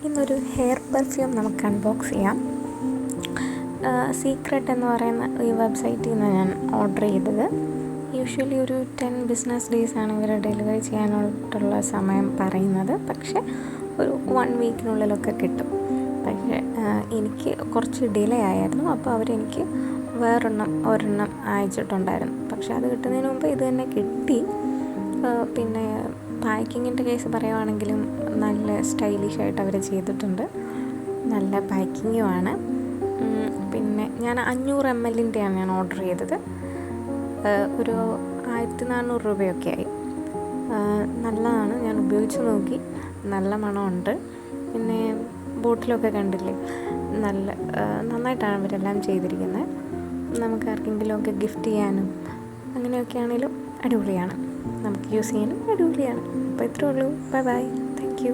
ഇന്നൊരു hair perfume നമുക്ക് unbox ചെയ്യാം. സീക്രട്ട് എന്ന് പറയുന്ന ഈ വെബ്സൈറ്റിൽ നിന്ന് ഞാൻ ഓർഡർ ചെയ്തത്. യൂഷ്വലി ഒരു 10 ബിസിനസ് ഡേയ്സാണ് ഇവർ ഡെലിവറി ചെയ്യാനായിട്ടുള്ള സമയം പറയുന്നത്. പക്ഷേ ഒരു 1 വീക്കിനുള്ളിലൊക്കെ കിട്ടും. പക്ഷേ എനിക്ക് കുറച്ച് ഡിലേ ആയിരുന്നു. അപ്പോൾ അവരെനിക്ക് ഒരെണ്ണം അയച്ചിട്ടുണ്ടായിരുന്നു. പക്ഷേ അത് കിട്ടുന്നതിന് മുമ്പ് ഇത് തന്നെ കിട്ടി. പിന്നെ പാക്കിങ്ങിൻ്റെ കേസ് പറയുവാണെങ്കിലും നല്ല സ്റ്റൈലിഷായിട്ട് അവർ ചെയ്തിട്ടുണ്ട്. നല്ല പാക്കിങ്ങുമാണ്. പിന്നെ ഞാൻ 500 ml ഞാൻ ഓർഡർ ചെയ്തത്. ഒരു 1400 രൂപയൊക്കെ ആയി. നല്ലതാണ്, ഞാൻ ഉപയോഗിച്ച് നോക്കി. നല്ല മണമുണ്ട്. പിന്നെ ബോട്ടിലൊക്കെ കണ്ടില്ലേ, നന്നായിട്ടാണ് ഇവരെല്ലാം ചെയ്തിരിക്കുന്നത്. നമുക്ക് ആർക്കെങ്കിലുമൊക്കെ ഗിഫ്റ്റ് ചെയ്യാനും അങ്ങനെയൊക്കെ ആണെങ്കിലും അടിപൊളിയാണ്. നമുക്ക് യൂസ് ചെയ്യാനും അടിപൊളിയാണ്. അപ്പോൾ ഇത്രയേ ഉള്ളൂ. Bye bye. Thank you.